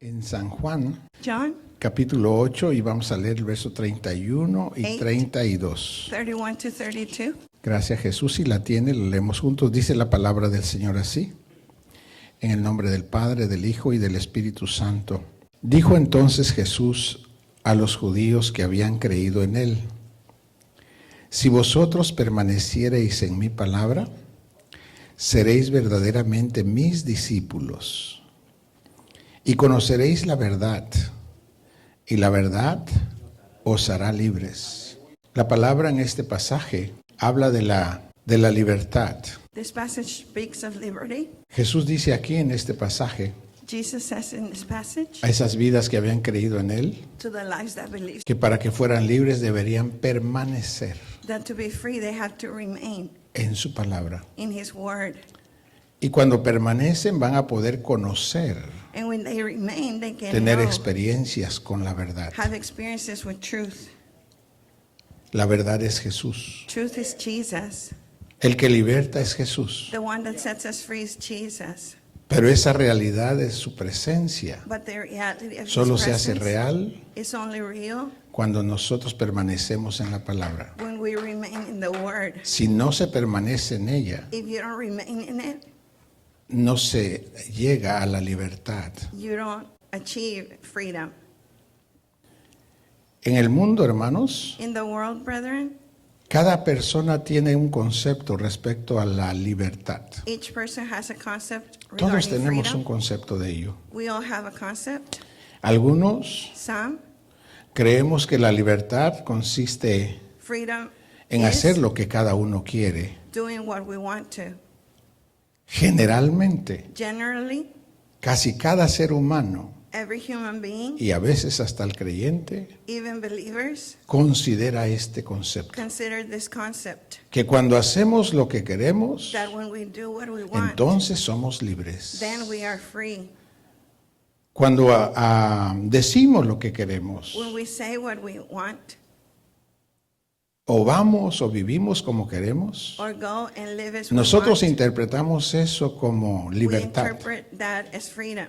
En San Juan, John capítulo 8, y vamos a leer el verso 31 y 8. 32. 31 to 32. Gracias, Jesús. Si la tiene, lo leemos juntos. Dice la palabra del Señor así: en el nombre del Padre, del Hijo y del Espíritu Santo. Dijo entonces Jesús a los judíos que habían creído en él: si vosotros permaneciereis en mi palabra, seréis verdaderamente mis discípulos, y conoceréis la verdad, y la verdad os hará libres. La palabra en este pasaje habla de la libertad. This passage speaks of liberty. Jesús dice aquí en este pasaje Jesus says in this passage a esas vidas que habían creído en él, to the lives that believe que para que fueran libres deberían permanecer that to be free they have to remain en su palabra. in His Word. Y cuando permanecen van a poder conocer, And when they remain, they can tener know, experiencias con la verdad. have experiences with truth. La verdad es Jesús. Truth is Jesus. El que liberta es Jesús. The one that sets us free is Jesus. Pero esa realidad de su presencia But the reality of solo His se hace presence real is only real cuando nosotros permanecemos en la palabra. when we remain in the Word. Si no se permanece en ella, If you don't remain in it, no se llega a la libertad. you don't achieve freedom. En el mundo, hermanos, In the world, brethren, cada persona tiene un concepto respecto a la libertad. each person has a concept Todos regarding tenemos un freedom. concepto de ello. We all have a concept. Algunos Some creemos que la libertad consiste freedom en is hacer lo que cada uno quiere. doing what we want to. Generalmente, Generally, casi cada ser humano, every human being, y a veces hasta el creyente, even believers, considera este concepto. consider this concept Que cuando hacemos lo que queremos, that when we do what we want, entonces somos libres. then we are free. Cuando decimos lo que queremos, When we say what we want o vamos o vivimos como queremos, or go and live as we nosotros want, interpretamos eso como we libertad. interpret that as freedom.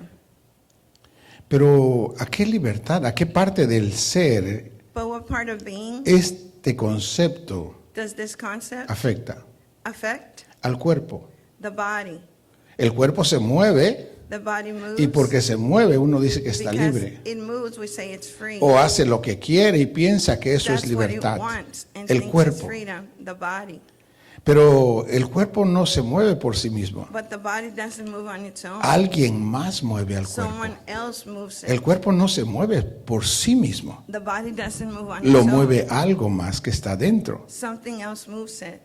Pero ¿a qué libertad? ¿A qué parte del ser But what part of being este concepto does this concept afecta? affect? Al cuerpo. The body. El cuerpo se mueve The body moves. y porque se mueve uno dice que está because libre. it moves, we say it's free. O hace lo que quiere y piensa que eso That's es what it libertad. wants and El thinks it's cuerpo. freedom, the body. Pero el cuerpo no se mueve por sí mismo. But the body doesn't move on its own. Alguien más mueve al cuerpo. Someone else moves it. El cuerpo no se mueve por sí mismo. The body doesn't move on Lo its mueve own. algo más que está dentro. Something else moves it.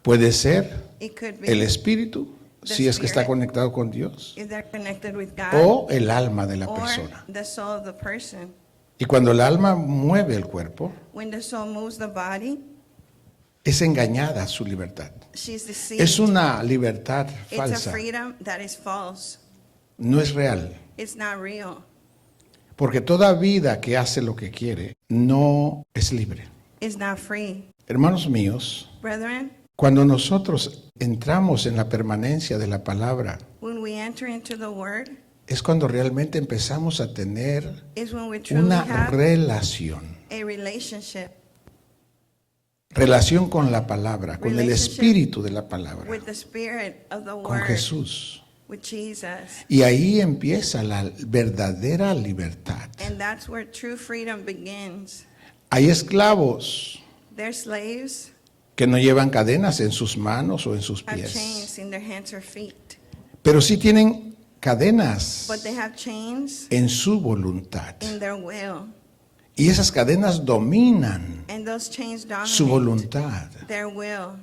Puede ser It could be el espíritu, si es que está conectado con Dios, if they're connected with God o el alma de la or persona. the soul of the person. Y cuando el alma mueve el cuerpo, When the soul moves the body, es engañada su libertad. she's deceived. Es una libertad It's a falsa, freedom that is false. no es real. It's not real. Porque toda vida que hace lo que quiere no es libre. It's not free. Hermanos míos, Brethren, cuando nosotros entramos en la permanencia de la palabra, when we enter into the Word, es cuando realmente empezamos a tener is when we truly una have relación. a relationship Relación con la palabra, con el Relationship espíritu de la palabra, with the Spirit of the con Word, Jesús. with Jesus. Y ahí empieza la verdadera libertad. And that's where true freedom begins. Hay esclavos They're slaves, que no llevan cadenas en sus manos o en sus have pies, chains in their hands or feet. pero sí tienen cadenas But they have chains en su voluntad. in their will. Y esas cadenas dominan And those chains su dominate voluntad their will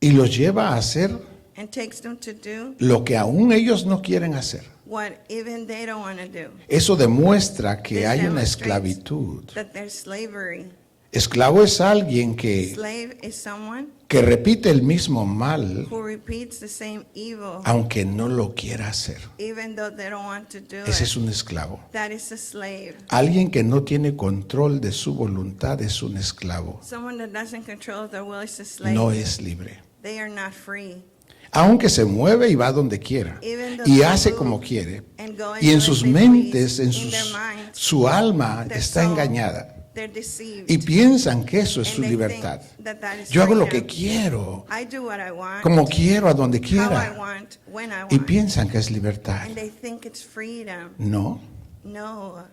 y los lleva a hacer and takes them to do lo que aún ellos no quieren hacer. what even they don't want to do. Eso demuestra que This hay una demonstrates esclavitud. that there's slavery. Esclavo es alguien que Slave is someone repite el mismo mal who repeats the same evil aunque no lo quiera hacer. even though they don't want to do Ese it. es un esclavo. That is a slave. Alguien que no tiene control de su voluntad es un esclavo. Someone that doesn't control their will is a slave. No es libre. They are not free. Aunque se mueve y va donde quiera Even though y they hace move como quiere, and go y en into sus it they mentes, please, en in their minds, su alma their está soul, engañada they're deceived. y piensan que eso es And su they libertad. think that is Yo hago lo que freedom. quiero, I do what I want, como quiero, a donde how I quiera, want, when I y want. piensan que es libertad. And they think it's freedom. No, No,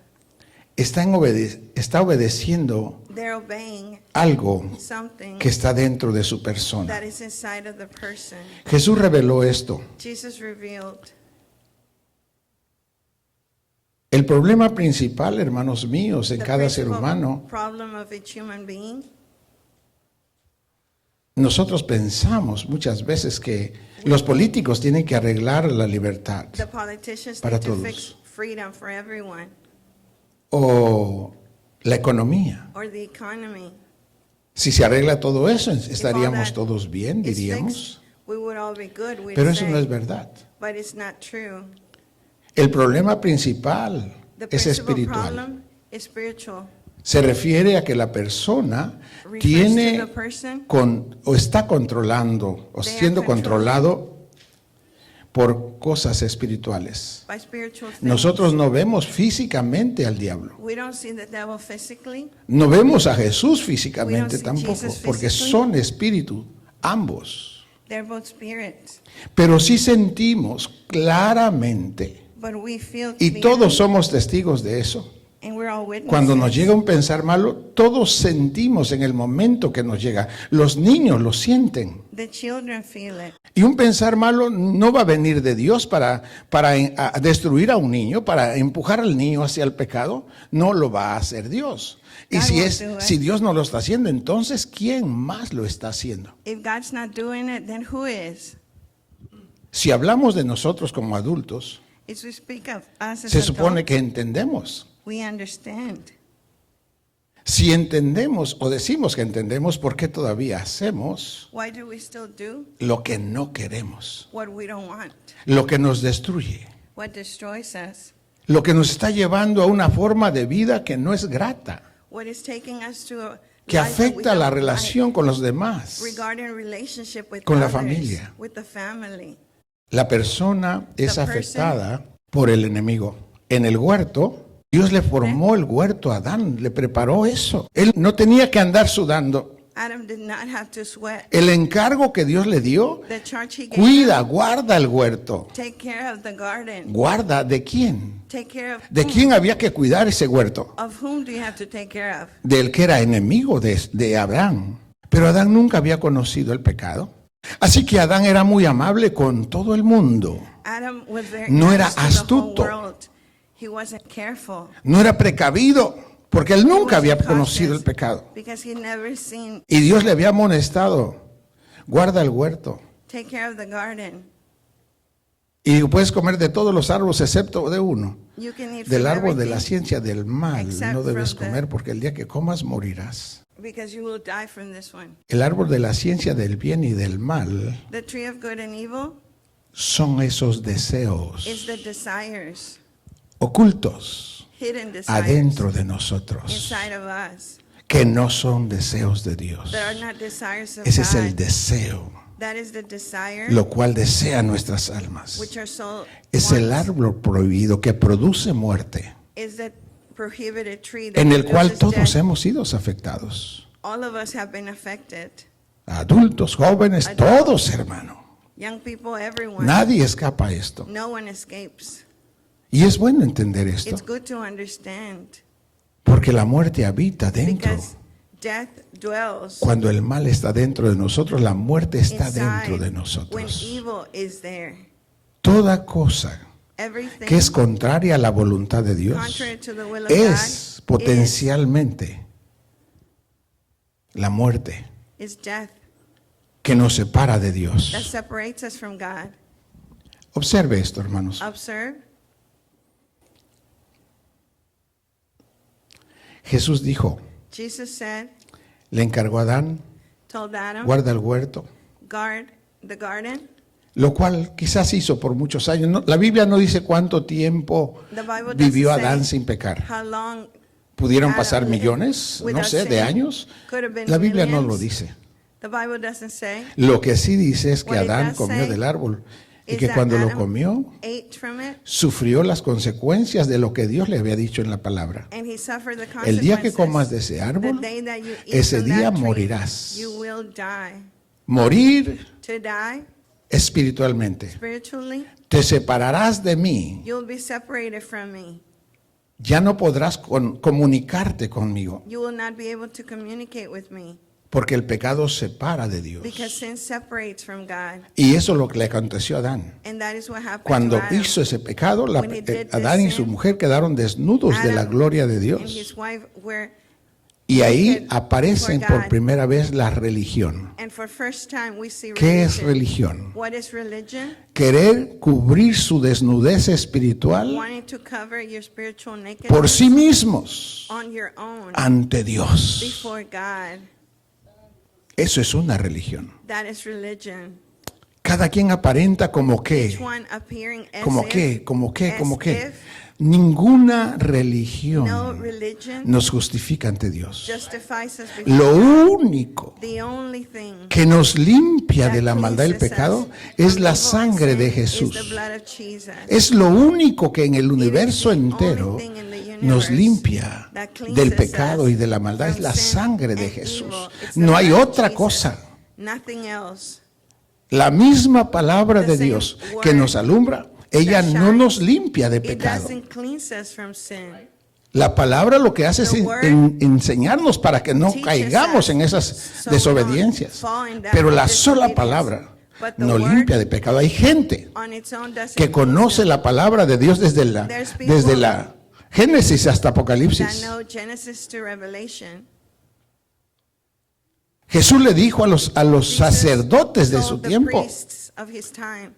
está obedeciendo they're obeying algo something que está dentro de su persona. that is inside of the person. Jesús reveló esto. Jesus revealed El problema principal, hermanos míos, en the cada ser principal humano, problem of each human being. nosotros pensamos muchas veces que los políticos tienen que arreglar la libertad The politicians para need to todos. fix freedom for everyone, o la economía. or the economy. Si se arregla todo eso, estaríamos that todos bien, It's diríamos. fixed, we would all be good, we'd Pero eso say. no es verdad. But it's not true. El problema principal The es principal espiritual. problem is spiritual. Se refiere a que la persona Refers to tiene the person, o está controlando o They are siendo controlled. controlado por cosas espirituales. by spiritual things. Nosotros no vemos físicamente al diablo. We don't see the devil physically. No vemos a Jesús We físicamente don't see tampoco, Jesus porque physically. son espíritu, ambos. They're both spirits. Pero sí sentimos claramente, But we feel y clearly, todos somos testigos de eso. and we're all witnesses. Cuando nos llega un pensar malo, todos sentimos en el momento que nos llega. Los niños lo sienten. The children feel it. Y un pensar malo no va a venir de Dios para destruir a un niño, para empujar al niño hacia el pecado. No lo va a hacer Dios. Y God won't do it. si Dios no lo está haciendo, entonces ¿quién más lo está haciendo? If God's not doing it, then who is? Si hablamos de nosotros como adultos, If we speak of us as se supone adults, que entendemos. we understand. Si entendemos o decimos que entendemos, ¿por qué todavía hacemos Why do we still do lo que no queremos? what we don't want? Lo que nos destruye, What destroys us? lo que nos está llevando a una forma de vida que no es grata, What is taking us to a que life that we afecta la don't relación like? con los demás. Regarding relationship with con la others, familia. with the family. La persona es The person- afectada por el enemigo. En el huerto, Dios le formó el huerto a Adán, le preparó eso. Él no tenía que andar sudando. Adam did not have to sweat. El encargo que Dios le dio, The charge he gave cuida, him, guarda el huerto. take care of the garden. ¿Guarda de quién? Take care of ¿De whom? quién había que cuidar ese huerto? Of whom do you have to take care of? Del que era enemigo de Adán. Pero Adán nunca había conocido el pecado. Así que Adán era muy amable con todo el mundo. Adam was very No era nice to the whole astuto. world. He wasn't careful. No era precavido, porque él He nunca había wasn't conocido el cautious pecado. because he never seen. Y Dios le había amonestado, guarda el huerto. Take care of the garden. Y puedes comer de todos los árboles excepto de uno. You can eat Del from árbol de la everything ciencia del mal except no debes from the- comer porque el día que comas morirás. because you will die from this one. El árbol de la ciencia del bien y del mal The tree of good and evil son esos deseos is the desires, ocultos hidden desires adentro de nosotros inside of us que no son deseos de Dios. that are not desires of Ese es el God. deseo, That is the desire lo cual desean nuestras almas. which our soul Es el wants. árbol prohibido que produce muerte, Is the prohibited tree that en el cual produces todos death. hemos sido afectados. All of us have been affected. Adultos, jóvenes, Adults. todos, hermano. Young people, everyone. Nadie escapa a esto. No one escapes. Y es bueno entender esto, It's good to understand porque la muerte habita dentro. because death dwells Cuando el mal está dentro de nosotros, la muerte está inside dentro de when nosotros. evil is there. Toda cosa Everything que es contraria a la voluntad de Dios contrary to the will of es God potencialmente la muerte is death que nos separa de Dios. that separates us from God. Observe esto, hermanos. Observe, Jesús dijo, Jesus said, le encargó a Adán, told Adam, guarda el huerto, guard the garden. lo cual quizás hizo por muchos años. La Biblia no dice cuánto tiempo The Bible vivió doesn't Adán say sin pecar. how long ¿Pudieron Adam pasar lived millones, no without sé, de sin. años? Could have been La Biblia no lo millions. dice. The Bible doesn't say. Lo que sí dice es que What it Adán does comió say del árbol y is que that cuando lo Adam comió, ate from it, sufrió las consecuencias de lo que Dios le había dicho en la palabra. and he suffered the consequences. El día que comas de ese The árbol, day that you eat ese from día that tree, morirás. you will die. Morir To die espiritualmente. spiritually, Te separarás de mí. you'll be separated from me. Ya no podrás comunicarte conmigo, You will not be able to communicate with me porque el pecado separa de Dios. because sin separates from God. Y eso es lo que le aconteció a Adán. And that is what happened Cuando to Adam. hizo ese pecado, When he did this Adán y sin, su mujer quedaron desnudos de la Adam gloria de and Dios. his wife were, Y ahí naked aparecen before por God. primera vez la religión. And for first time we see ¿Qué es religion. religión? What is religion? Querer cubrir su desnudez espiritual Wanting to cover your spiritual nakedness por sí mismos on your own ante Dios. before God. Eso es una religión. That is religion. Cada quien aparenta como Each que, one appearing as como if, que, como que, as como que. if Ninguna no religión religion nos justifica ante Dios. justifies us before Lo God. único The only thing que nos limpia that de la maldad y el cleanses pecado us es from la evil and sangre de sin is the Jesús. blood of Jesus. Es lo único que en el It is universo the entero only thing in the universe nos limpia that cleanses del pecado us y de la maldad. Es from la sin sangre de and Jesús. evil. It's the No hay blood of otra Jesus. cosa. Nothing else. La misma palabra The de same Dios word que nos alumbra, ella that no shines, nos limpia de It pecado. doesn't cleanse us from sin. La palabra lo que hace es The word enseñarnos para que no teaches caigamos us en esas so desobediencias. we don't fall in that Pero la sola disobedience. palabra But the no word limpia de pecado. Hay gente On its own doesn't que conoce cleanse la palabra de Dios desde la Génesis hasta us. That Apocalipsis. know Genesis to Revelation. Jesús le dijo a los Jesus sacerdotes de told su the tiempo, priests of his time,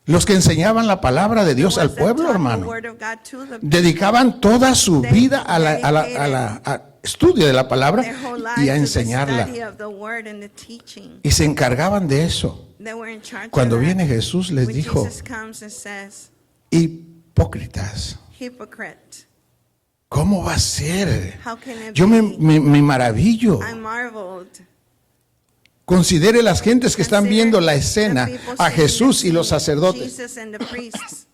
los que enseñaban la palabra de Dios the al ones that pueblo, taught the hermano, word of God to the dedicaban toda su They vida al estudio de la palabra their whole y a life to the enseñarla. study of the word and the teaching. Y se encargaban de eso. They were in charge Cuando of that. viene Jesús les When dijo, Jesus comes and says, hipócritas, hypocrite, ¿cómo va a ser? how can it Yo be? me maravillo. I marveled. Considere las gentes que están Consider viendo la the escena, people a sitting Jesús y next los to sacerdotes. Jesus and the priests.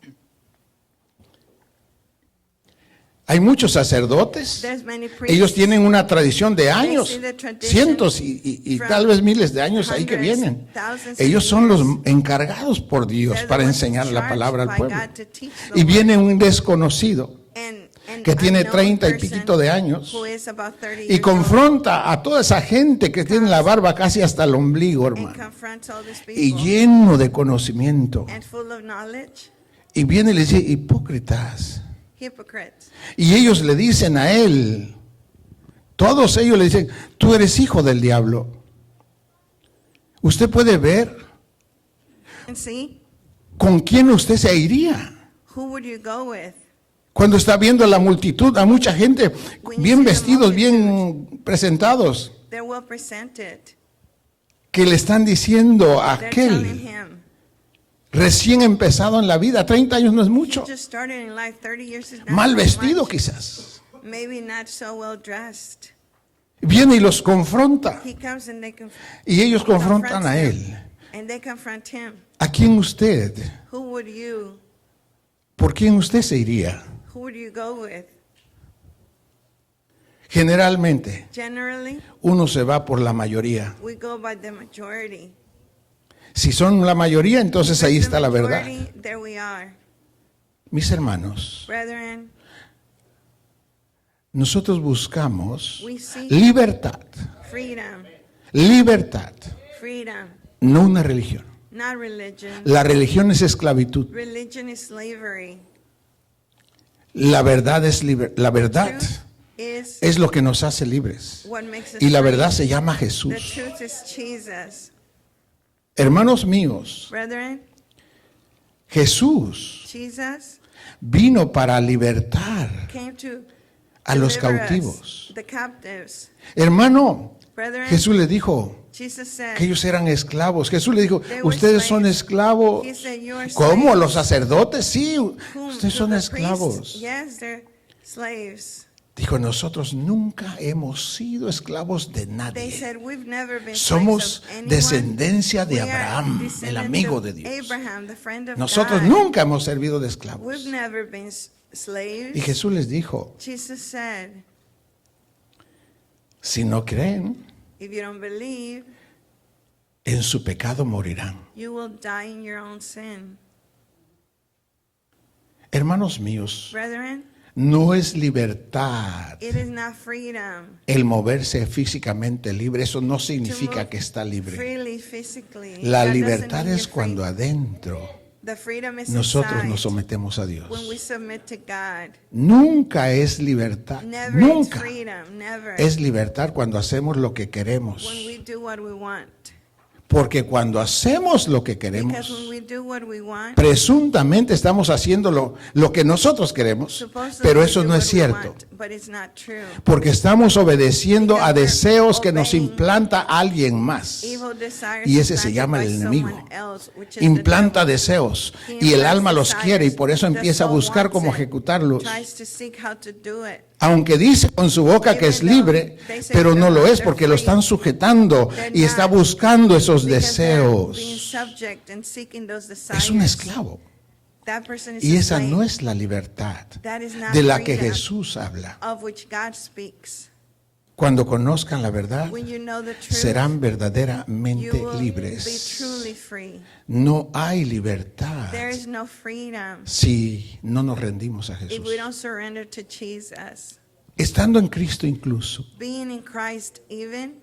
Hay muchos sacerdotes. There's many priests. Ellos tienen una tradición de años, see the tradition cientos y from tal vez miles de años ahí que hundreds, vienen. thousands Ellos of son los years. encargados por Dios They're the para ones enseñar la charged palabra al by pueblo. God to teach the Y word. viene un desconocido And que tiene unknown 30 y person piquito de años who is about 30 y years confronta a toda esa gente que tiene la barba casi hasta el ombligo, old and hermano, confronts all these y people lleno de conocimiento. and full of knowledge, Y viene y le dice, hipócritas. hypocrites. Y ellos le dicen a él, todos ellos le dicen, tú eres hijo del diablo. Usted puede ver And see, con quién usted se iría. who would you go with? Cuando está viendo la multitud, a mucha gente When you bien see the vestidos, multitude, bien presentados, They're well presented. que le están diciendo a They're telling aquel him, recién empezado en la vida, 30 años no es he mucho, just started in life, 30 years is not mal so vestido much. quizás. Maybe not so well dressed. Viene y los confronta He comes and they y ellos confrontan confronts a him, él. and they confront him. ¿A quién usted? Who would you? ¿Por quién usted se iría? Who would you go with? Generalmente Generally, uno se va por la mayoría. we go by the majority. Si son la mayoría, entonces ahí If the está la verdad. majority, there we are. Mis hermanos, Brethren, nosotros buscamos we seek libertad, freedom, libertad, freedom, no una religión. not religion. La religión es esclavitud. Religion is slavery. La verdad es la verdad Truth is es lo que nos hace libres. what makes us Y la free. verdad se llama The Jesús. truth is Jesus. Hermanos míos, Brethren, Jesús Jesus vino para libertar came to a los deliver us, cautivos. the captives. Hermano, Brethren, Jesús le dijo Jesus said, que ellos eran esclavos. Jesús le dijo, They were ustedes son slaves. esclavos. He said, "You are ¿Cómo? slaves." ¿Los sacerdotes? Sí, Whom? ustedes To son the esclavos. priests? Yes, they're slaves. Dijo, nosotros nunca hemos sido esclavos de They nadie. said, we've never been Somos slaves of anyone. descendencia de We are Abraham, el descendants amigo of de Dios. Abraham, the friend of Nosotros God. nunca hemos servido de esclavos. We've never been slaves. Y Jesús les dijo, Jesus said, si no creen, if you don't believe, en su pecado morirán. you will die in your own sin. Hermanos míos, Brethren, no es libertad it is not freedom el moverse físicamente libre. Eso no to significa move que está libre. freely physically. La That doesn't libertad mean es you're free. cuando adentro The freedom is nosotros inside nos sometemos a when we Dios. submit to God. Nunca es libertad. Never is Nunca freedom, never. es libertad cuando hacemos lo que queremos. When we do what we want. Porque cuando hacemos lo que Because queremos, when we do what we want, presuntamente estamos haciendo lo que nosotros queremos, supposedly pero we eso do no what es we cierto. want, but it's not true. Porque estamos obedeciendo a Because we're deseos que nos obeying implanta alguien más. Evil desires Y ese se implanted llama by el enemigo. someone else, which is the Implanta devil. deseos He y el implants alma los desires. quiere y por eso The empieza a soul buscar wants cómo it, ejecutarlos. tries to seek how to do it. Aunque dice con su boca que es Even though libre, they say pero no lo they're es porque lo free, están sujetando they're y está not, buscando esos because they're being deseos. subject and seeking those Es desires. un esclavo. That person is Y a esa slave. no es la libertad That is not de la que freedom Jesús habla. of which God speaks. Cuando conozcan la verdad, When you know the truth, serán you verdaderamente will be libres. truly free. No hay libertad There is no freedom si no nos rendimos a if Jesús. we don't surrender to Jesus. Estando en Cristo incluso, Being in Christ, even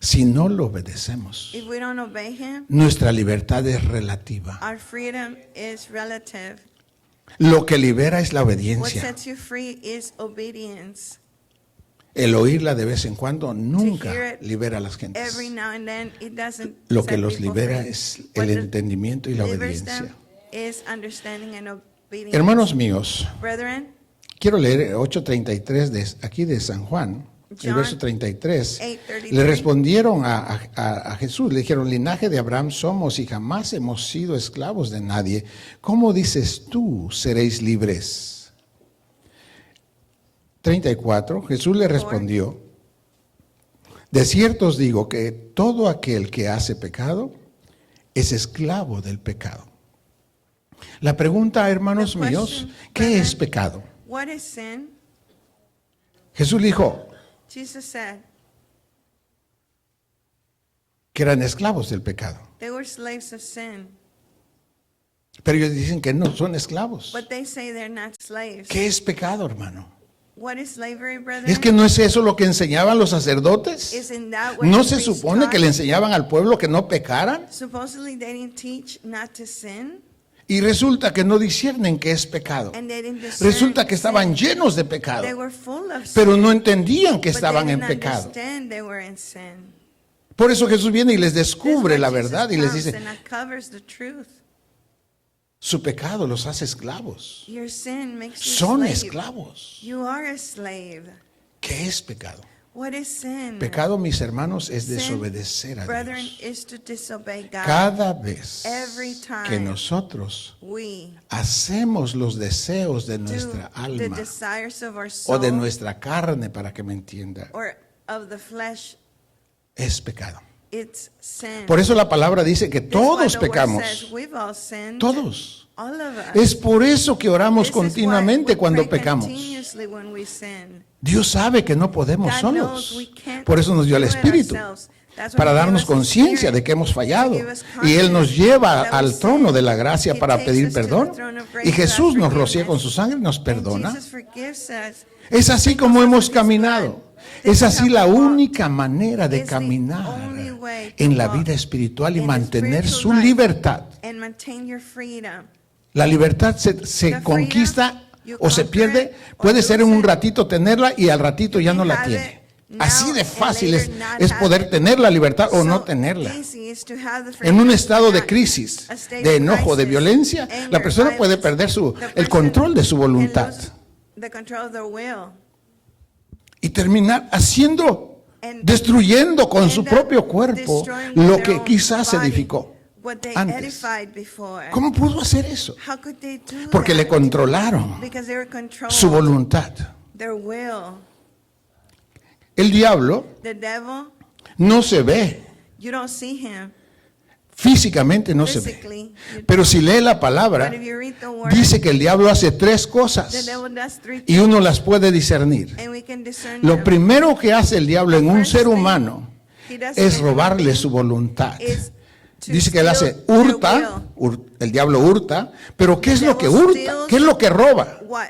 si no lo obedecemos, if we don't obey Him, nuestra libertad es relativa. our freedom is relative. Lo que libera es la What obediencia. sets you free is obedience. El oírla de vez en cuando To nunca hear it libera a las gentes. every now and then, it doesn't Lo set que los people libera free. es What el entendimiento y la delivers them obediencia. is understanding and obedience. Hermanos míos, Brethren, quiero leer 8:33 aquí de San Juan, el John verso 33. 8:33. Le respondieron a Jesús, le dijeron, linaje de Abraham somos y jamás hemos sido esclavos de nadie. ¿Cómo dices tú, seréis libres? 34, Jesús le respondió, de cierto os digo que todo aquel que hace pecado es esclavo del pecado. La pregunta, hermanos The míos, question, ¿qué brethren, es pecado? what is sin? Jesús dijo Jesus said que eran esclavos del pecado. they were slaves of sin, Pero ellos dicen que no son esclavos. but they say they're not slaves. ¿Qué es pecado, hermano? What is slavery, brethren? ¿Es que no es eso lo que enseñaban los sacerdotes? Isn't that what ¿No the se priests supone que le taught? enseñaban al pueblo que no pecaran? Supposedly they didn't teach not to sin, Y resulta que no disciernen qué es pecado. and they didn't discern Resulta que estaban sin. llenos de pecado, They were full of sin, pero no entendían que but estaban they en didn't pecado. understand they were in sin. Por eso Jesús viene y les That's descubre why la Jesus verdad y les comes dice, and uncovers the truth. su pecado los hace esclavos. Your sin makes you Son slave. esclavos. You are a slave. ¿Qué es pecado? What is sin? Pecado, mis hermanos, es Sin, desobedecer a brethren, Dios. is to disobey God. Cada vez Every time que nosotros we hacemos los deseos de do nuestra the alma desires of our o soul de nuestra carne, para que me entienda, or of the flesh, es pecado. it's sin. Por eso la palabra dice que That's why todos the word pecamos. says we've all sinned. Todos. All of us. Es por eso que oramos This is why continuamente we cuando pray pecamos. continuously when we sin. Dios sabe que no podemos God solos. knows we can't Por eso nos dio el do it Espíritu, ourselves. That's why para He gave darnos us the conciencia Spirit, de que hemos fallado. to give us Y Él nos confidence lleva that we al sin. trono de la gracia He para takes pedir us to the perdón. throne of grace Y for our Jesús nos rocía forgiveness. con su sangre y nos And perdona. Jesus forgives us. Es así como hemos caminado. Es así la única manera de It's the caminar only way to en la walk vida espiritual y in the mantener spiritual su life libertad. And maintain your freedom. La libertad se freedom, conquista you o se conquer pierde. it or Puede ser en lose un it. ratito tenerla y al ratito ya You no la have tiene. it Así now de and fácil later es not have poder it. tener la libertad o no So tenerla. easy is to have the En freedom un or estado de not. crisis, A state de of enojo, de crisis, violencia, anger, la persona puede violence. perder The el person control de su can voluntad lose the control of their will. y terminar haciendo, And destruyendo con end su up propio cuerpo destroying lo their que own quizás body edificó. what they antes. edified before. ¿Cómo pudo hacer eso? How could they do Porque that? le controlaron Because they were controlled. su voluntad. Their will. El diablo The devil, no se ve, you don't see him físicamente no se ve. physically. Pero si lee la palabra, But if you read the word, dice que el diablo hace tres the cosas devil does three y things, uno las puede discernir. and we can discern Lo them. primero que hace el diablo en un First ser thing humano he does es in a human robarle being su voluntad. is to Dice que él hace steal their hurta, will. el diablo hurta, pero ¿qué es The lo que devil hurta? steals ¿Qué es lo que roba? What?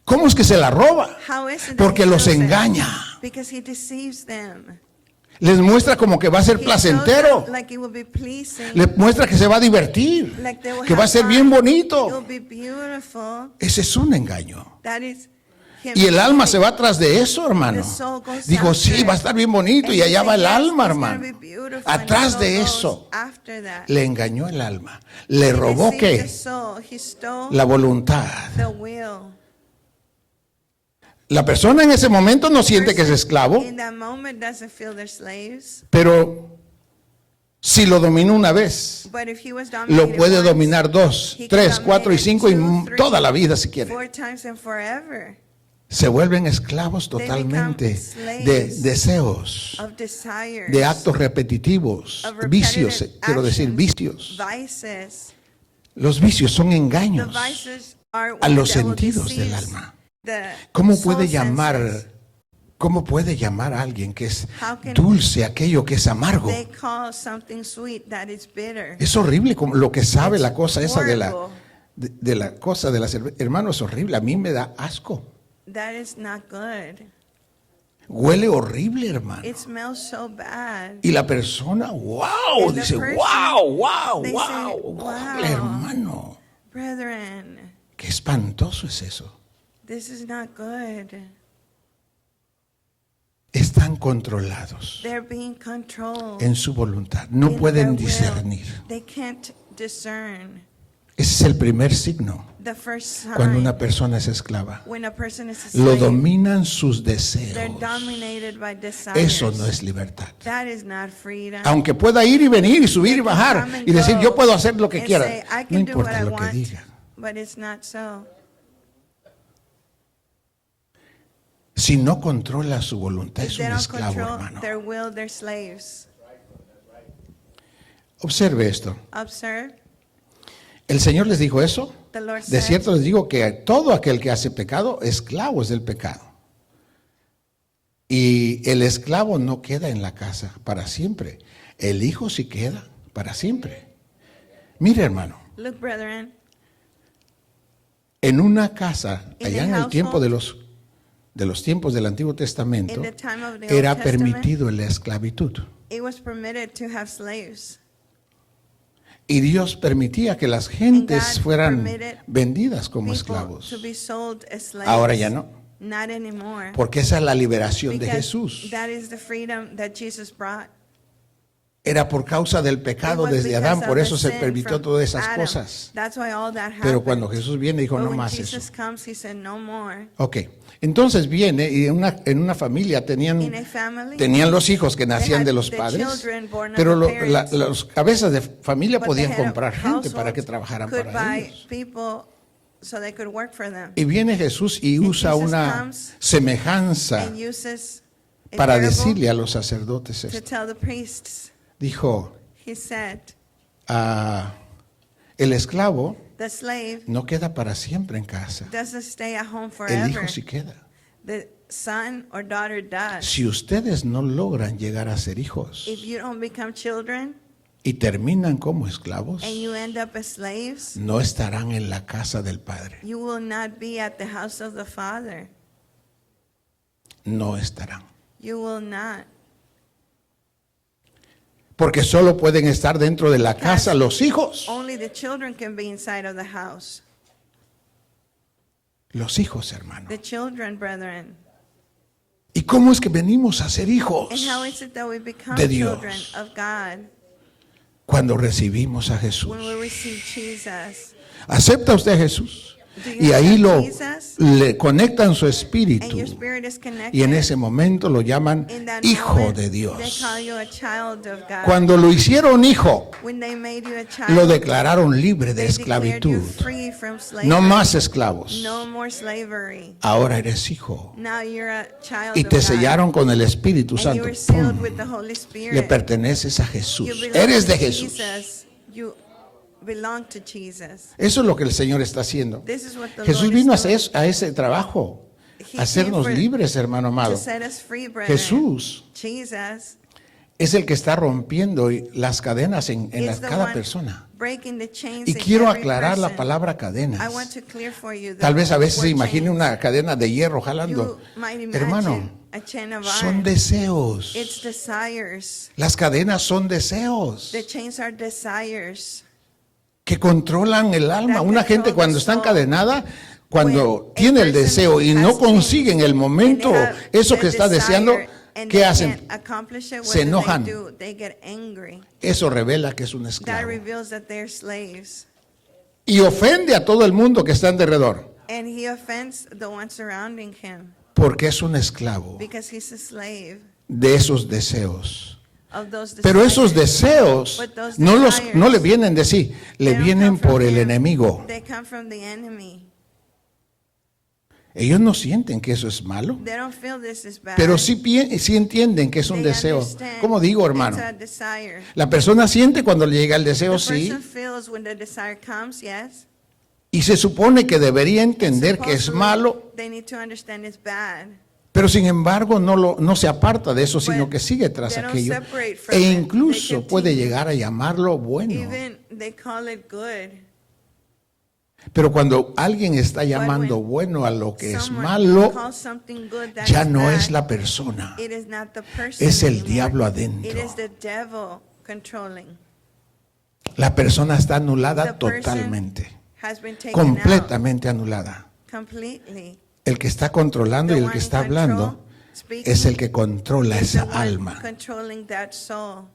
¿Cómo es que se la roba? How is it that Porque he los steals them? engaña. Because he deceives them. Les muestra como que va a ser He placentero. shows them like it will be pleasing, Le muestra que se va a divertir, like they will que va a have ser fun. bien It will bonito. be beautiful. Ese es un engaño. That is him. Y el alma se va tras de eso, hermano. The soul goes Dijo, after sí, it. va a estar bien bonito. Y And allá he va said, el yes, alma, it's hermano. gonna be beautiful. Atrás And the de soul eso, goes after that. le engañó el alma. Le He robó deceived ¿qué? the soul. He stole La voluntad. the will. La persona en ese momento no siente que es esclavo, In that moment doesn't feel they're slaves. pero si lo dominó una vez, But if he was lo dominated puede once, dominar 2, he can 3, 4 y dominate 5 y 2, 3, toda la vida si quiere. 4 times and forever Se vuelven esclavos become totalmente de slaves deseos, of desires, de actos repetitivos, of repetitive vicios, quiero decir actions, vicios. vices. Los vicios son The engaños vices are a los that will sentidos del deceive alma. the ¿Cómo soul puede senses. llamar a alguien que es How can dulce aquello que es amargo? They call something sweet that is bitter. Es horrible como lo que sabe It's la cosa esa de la horrible. de la cosa de la cerveza. Hermano, es horrible, a mí me da asco. That is not good. Huele horrible, hermano. It smells so bad. Y la persona, wow, And the dice, person, wow, they say, wow. wow. Hermano, Brethren, qué espantoso es eso. this is not good. Están controlados They're being controlled. en su voluntad. No in pueden their will. discernir. They can't discern. Ese es el primer signo The first sign cuando una persona es esclava. when a person is a Lo slave, dominan sus they're deseos. dominated by desires. Eso no es libertad. That is not freedom. Aunque pueda ir y venir y subir y They can bajar come and y decir go yo puedo hacer lo que and quiera. say, I No can do what importa I lo que want, diga. but it's not so. Si no controla su voluntad If es they un don't esclavo, control hermano. their will, they're slaves. Observe esto. Observe, El Señor les dijo eso. the Lord De said, cierto les digo que todo aquel que hace pecado, esclavo es del pecado. Y el esclavo no queda en la casa para siempre. El hijo sí queda para siempre. Mire, hermano, look, brethren, en una casa, In allá the en el tiempo household, de los tiempos del Antiguo Testamento, in the time of the era Old Testament, permitido la esclavitud. it was permitted to have slaves. Y Dios permitía que las gentes God fueran permitted vendidas como People esclavos. to be sold as slaves. Ahora ya no, Not anymore. porque esa es la liberación de Because Jesús. that is the freedom that Jesus brought. Era por causa del It pecado was desde because Adán, of por the eso se sin permitió from todas esas Adam. cosas. That's why all that Pero happened. cuando Jesús viene dijo, But no when más Jesus eso. comes, he said, no more. Ok, entonces viene y en una familia In tenían a family, Tenían los hijos que nacían had de los the padres, children born of pero the parents. los cabezas de familia but the podían head of comprar gente para que households trabajaran could para buy ellos. people so they could work for them. Y viene Jesús y usa Jesus una comes semejanza And uses a para parable decirle a los sacerdotes to esto. tell the priests. Dijo, He said, el esclavo the slave no queda para siempre en casa, doesn't stay at home el forever. hijo sí queda. The son or daughter does. Si ustedes no logran llegar a ser hijos If you don't become children y terminan como esclavos, and you end up as slaves, no estarán en la casa del Padre. you will not be at the house of the Father. No estarán. You will not. Porque solo pueden estar dentro de la casa los hijos. Only the children can be inside of the house. Los hijos, hermano. The children, brethren. ¿Y cómo es que venimos a ser hijos? And how is it that we become De Dios. children of God Cuando recibimos a Jesús. when we receive Jesus? ¿Acepta usted a Jesús? Do you Y ahí accept Jesus? le conectan su And espíritu. your spirit is connected. Y en ese momento lo llaman In that hijo moment, de they Dios. call you a child of God. Cuando lo hicieron hijo, When they made you a child, lo declararon libre de they declared you esclavitud. free from slavery. No más esclavos. No more slavery. Ahora eres hijo. Now you're a child Y of te God. sellaron con el Espíritu And you Santo. were sealed ¡Pum! with the Holy Spirit. Le perteneces a You Jesús. belong Eres to de Jesús. Jesus. You belong to Jesus. Eso es lo que el Señor está haciendo. This is what the Jesús Lord vino a is doing. ese trabajo, He a hacernos came for- libres, hermano To amado. set us free, brethren. Jesús Jesus es el que está rompiendo las cadenas en is the cada one persona. breaking the chains Y in quiero every aclarar la person. palabra I cadenas. want to clear for you the Tal vez a veces se word imagine chains. una cadena de hierro jalando. You might imagine Hermano, a chain of son iron. deseos. It's desires. Las cadenas son deseos The chains are desires. que controlan el alma. That Una gente control cuando the está soul. encadenada, cuando When a tiene el person deseo y no has consigue en el chains momento and they have eso the que está desire deseando, and ¿qué they hacen? can't accomplish it, what Se do enojan. They do? They get angry. Eso revela que es un That esclavo. reveals that they're slaves. Y ofende a todo el mundo que está alrededor, And he offends the ones surrounding him porque es un esclavo because he's a slave de esos deseos. of those Pero esos desires. deseos But those no le vienen de sí, le They don't vienen come from por el him. enemigo. They come from the enemy. Ellos no sienten que eso es malo, They don't feel this is bad. pero sí entienden que es un They deseo. understand Como digo, hermano, it's a desire. la persona siente cuando le llega el deseo, The sí, person feels when the desire comes, yes. y se supone que debería entender que es Supposedly, malo, They need to understand it's bad. pero sin embargo no se aparta de eso, sino But que sigue tras they don't aquello. separate from E it. incluso They puede continue. llegar a llamarlo bueno. Even they call it good. Pero cuando alguien está when llamando bueno a lo que es Someone malo, calls something good that ya is no bad, es la persona, it is not the person es el anymore. diablo adentro. It is the devil controlling. La persona está anulada The person totalmente, has been taken completamente anulada. out completely. El que está controlando y The el que one está in control, hablando speaking, es el que controla is the esa one alma. controlling that soul.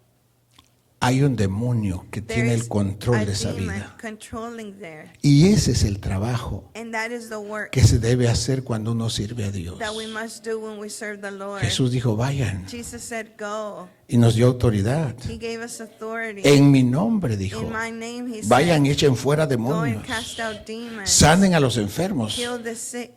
Hay un demonio que There tiene is el control a de esa demon vida. controlling there. Y ese es el trabajo And that is the work que se debe hacer cuando uno sirve a Dios. that we must do when we serve the Lord. Jesús dijo, vayan, Jesus said, go. y nos dio autoridad. He gave us authority. En mi nombre, dijo, In my name, he vayan y said, echen fuera go demonios, and cast out demons. sanen a los enfermos, Heal the sick.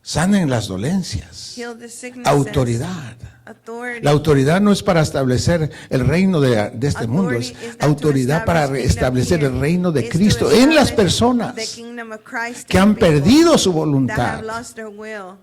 sanen las dolencias. Heal the sicknesses. Autoridad. Authority. La autoridad no es para establecer el reino de este mundo, es Authority is not to autoridad para establish kingdom establecer here. el reino de It's to Cristo en las establish personas the kingdom of Christ que in han people perdido su that voluntad. have lost their will.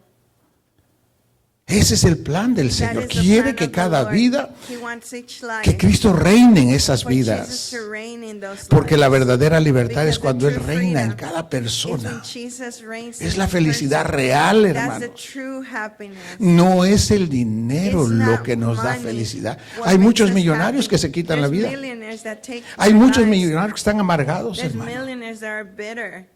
Ese es el plan del That Señor. is the Quiere plan que of the cada Lord. vida, He wants each life que Cristo reine en esas for Jesus vidas. to reign in those Porque la lives. verdadera libertad es Because the cuando Él true reina en freedom cada is persona. when Jesus reigns Es in la each felicidad person. real, That's the hermano. true happiness. No es el dinero It's lo not que nos da money felicidad. what Hay makes muchos us millonarios happy. que se quitan la There's vida. millionaires that take Hay their muchos lives. millonarios que están amargados, There's hermano. millionaires that are bitter.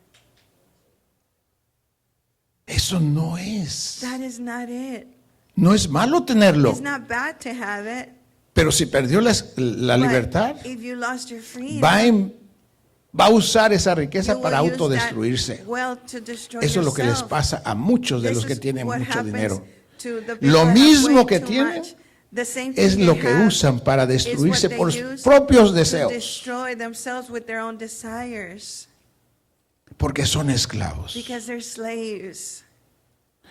Eso no es. That is not it. No es malo tenerlo. It's not bad to have it. Pero si perdió la but libertad, if you lost your freedom, va a usar esa riqueza you para will use autodestruirse. that wealth to destroy Eso es lo que les yourself. pasa a muchos de This los que is tienen what mucho happens dinero. to the people Lo that have mismo way que too tienen much. The same thing Es they lo que have usan para is what destruirse they por use sus propios to deseos, destroy themselves with their own desires porque son esclavos. because they're slaves.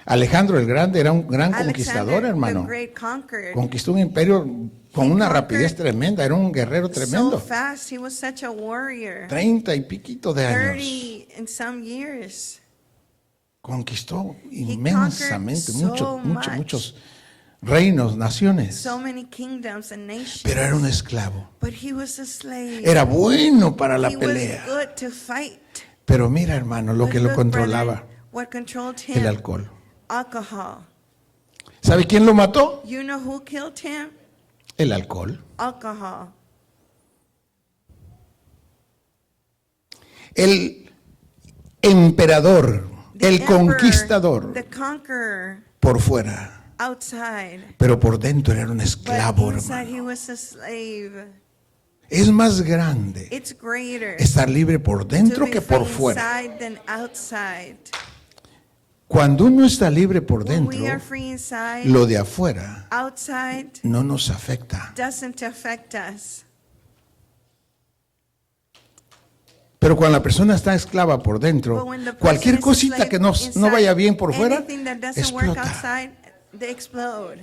Alejandro el Grande era un gran conquistador, Alexander the hermano. Great conquered. Conquistó un imperio con una conquered rapidez tremenda, era un guerrero So tremendo. fast, he was such a warrior. 30 y piquito de años. 30 and some years. Conquistó conquered inmensamente, so much. muchos reinos, naciones. So many kingdoms and nations. Pero era un esclavo. But he was a slave. Era bueno para la He pelea. was good to fight. Pero mira, hermano, lo But que lo look, controlaba, brethren, what controlled el him? alcohol. Alcohol. ¿Sabe quién lo mató? You know who killed him? El alcohol. Alcohol. El emperador, The el emperor, conquistador The conqueror por fuera, outside. pero por dentro era un But esclavo, inside he hermano. was a slave. Es más grande It's greater estar libre por to dentro be que free por fuera. inside than outside. Cuando uno está libre por When we dentro, are free inside, lo de afuera outside no nos afecta. doesn't affect us. Pero cuando la persona está esclava por But dentro, when the person cualquier is cosita slave que no inside, vaya bien por fuera, anything that doesn't work explota. outside, they explode.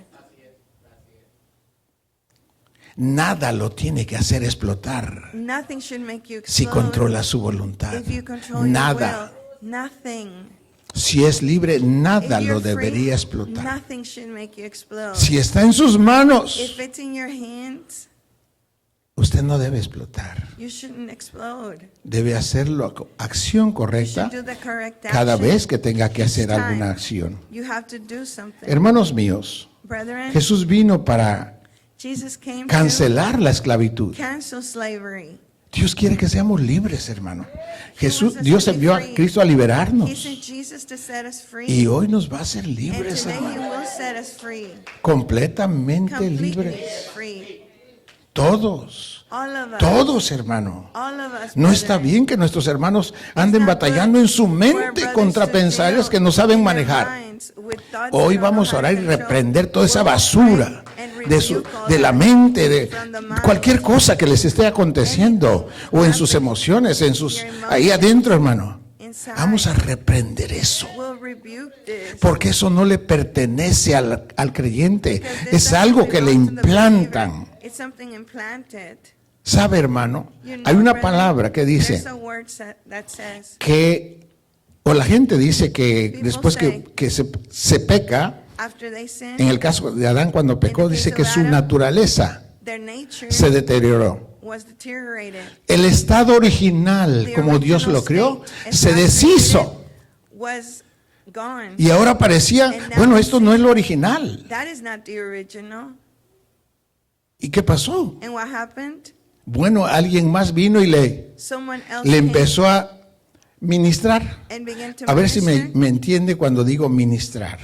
Nada lo tiene que hacer explotar Nothing should make you si explode controla su voluntad. if you control Nada. your will. Nothing. Si es libre, nada If lo you're free, debería explotar. nothing should make you explode. Si está en sus manos, If it's in your hands, usted no debe explotar. you shouldn't explode. Debe hacerlo acción You correcta should do the correct cada action. vez que tenga que hacer Each alguna time acción. You have to do something. Hermanos míos, Brethren, Jesús vino para Jesus came cancelar la esclavitud. to cancel slavery. Dios quiere que seamos libres, hermano. wants us Dios to be envió a free. Cristo a He liberarnos. sent Jesus to set us free. Y hoy nos va a hacer And libres, today He hermano. will set us free. Completamente Completely libres. free. Todos. All of us. Todos, hermano. All of us, No está brethren. bien que nuestros hermanos anden It's not batallando good en su for our mente brothers contra to pensamientos deal que no saben in their manejar. minds with thoughts Hoy that vamos a don't orar y have control. reprender toda esa We'll basura pray and de rebuke all de la that mente, de from the mind. cualquier cosa que les esté aconteciendo o en sus emociones, ahí adentro, hermano. Inside. Vamos a reprender eso. We'll rebuke this. Porque eso no le pertenece al creyente. Because this Es algo doesn't que le belong to the implantan. believer. It's something implanted. ¿Sabe, hermano? You know, Hay una brethren, palabra que dice there's a word that says, que, o la gente dice que People después say, que se peca, after they sin, en el caso de Adán cuando pecó, the dice case que of su Adam, naturaleza their nature se deterioró. was deteriorated. El estado original, The como Dios original lo creó, state, as se God deshizo. created, was gone. Y ahora parecía, And now bueno, we esto see- no es lo original. That is not the original. ¿Y qué pasó? And what happened? Bueno, alguien más vino y Someone else le came empezó a ministrar. and began to A ver si minister. me entiende cuando digo ministrar.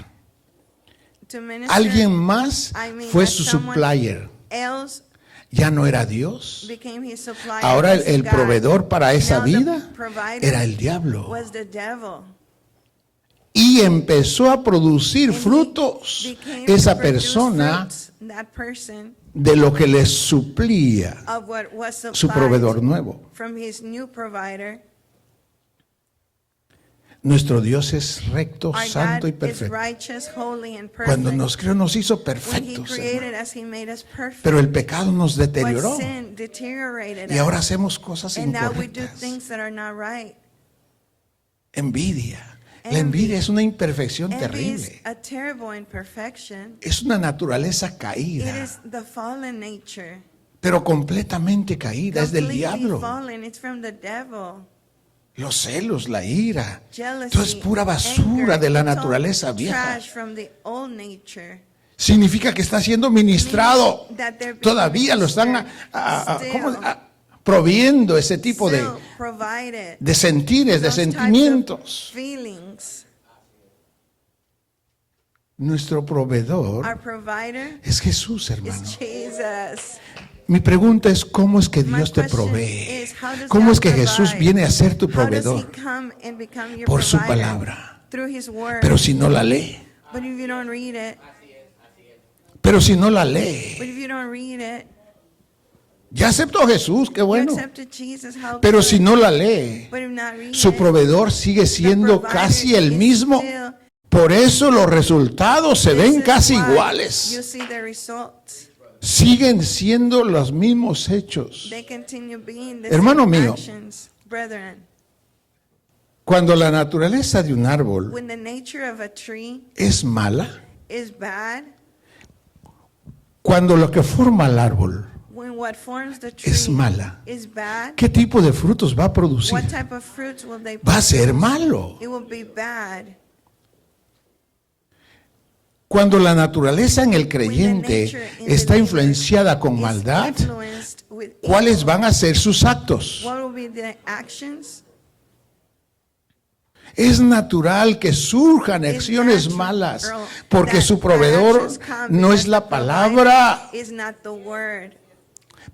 To minister. Alguien más I mean, fue that su someone supplier. else Ya no era Dios. became his supplier. Ahora as el God. proveedor para esa Now the vida provider era el diablo. was the devil. Y empezó a producir And he frutos became to esa produce persona fruits, that person, de lo que le suplía of what was su supplied proveedor nuevo. from his new provider. Nuestro Dios es recto, Our santo y God is perfecto. righteous, holy, and perfect. Cuando nos creó nos hizo When he perfectos, created hermano. us, he made us perfect. Pero el pecado nos deterioró. But sin deteriorated Y ahora us. hacemos cosas And now we do incorrectas. things that are not right. Envidia. La Envy. envidia es una imperfección Envy is terrible. a terrible imperfection. Es una naturaleza It caída, is the fallen nature. pero completamente caída. Es del Completely diablo. fallen. It's from the devil. Los celos, la ira. Jealousy, Todo es pura basura anger, de la it's all naturaleza vieja. trash from the old nature. Significa que está siendo ministrado. That they're being Todavía lo están proviendo ese tipo still provided de sentires, de those types of sentimientos. feelings. Nuestro proveedor Our provider es Jesús, hermano. is Jesus. Mi pregunta es, ¿cómo es que My Dios te question provee? is, how does ¿Cómo God es que Jesús provide? viene a ser tu How does he proveedor? come and become your Por su provider? palabra. Through his word. Pero si no la lee, But if you don't read it, pero si no la lee, but if you don't read it, ya aceptó a Jesús, qué you bueno. accepted Jesus, how Pero good. si no la lee, But if not read su it, proveedor sigue the siendo provider casi el is mismo. still- Por eso los resultados se This ven is casi why iguales. You see the results. Siguen siendo los mismos hechos. They continue being the Hermano same mío. actions. Brethren, Cuando la naturaleza de un árbol when the nature of a tree es mala, is bad, cuando lo que forma el árbol when what forms the tree es mala, is bad, ¿qué tipo de frutos va a producir? what type of fruits will they Va a ser produce? malo. It will be bad. Cuando la naturaleza en el When the creyente nature in the está believer influenciada con is maldad, influenced with ¿cuáles evil, van a ser sus actos? what will be the actions? Es natural que surjan It's acciones natural malas, porque that su bad proveedor actions come no es because la the palabra. provider is not the word.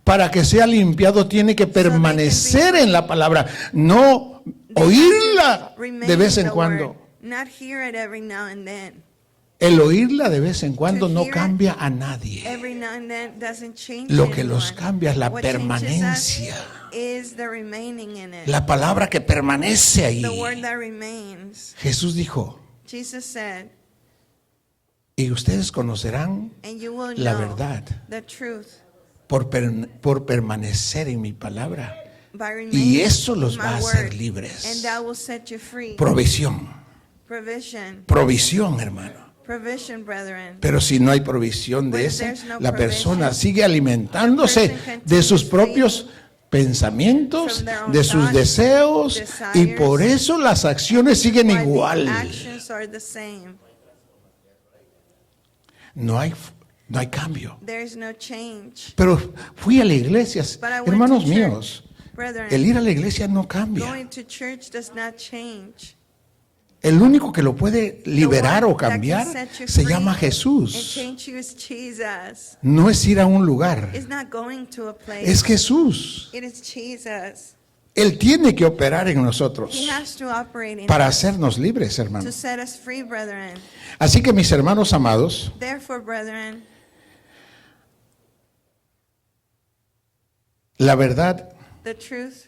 Para que sea limpiado tiene que permanecer en la palabra, no oírla de vez en cuando. Not hear it every now and then. El oírla de vez en cuando no cambia a nadie. Every now and then doesn't change Lo que anyone. los cambia es la What changes us permanencia. is the remaining in it. La palabra que permanece ahí. The word that remains. Jesús dijo, Jesus said, y ustedes conocerán and you will la know verdad the truth por permanecer en mi palabra. by Y remaining eso los in va my a hacer word, libres. and that will set you free. Provisión, provisión, hermano. Provision, brethren. Pero si no hay provisión de But if esa, there's no la persona provision, sigue alimentándose the person de sus continues propios pensamientos, from their own de sus thoughts, deseos, y desires, por eso las acciones siguen Why the igual. actions are the same. No hay cambio. There is no change. Pero fui a la iglesia, But I went hermanos to church. míos, Brethren, el ir a la iglesia no cambia. going to church does not change. El único que lo puede liberar The one o cambiar that can set you se free llama and Jesús. change you is Jesus. No es ir a un lugar, It's not going to a place. es Jesús. It is Jesus. Él tiene que operar en nosotros He has to operate in para us hacernos libres, to hermanos. set us free, brethren. Así que mis hermanos amados, Therefore, brethren, la verdad the truth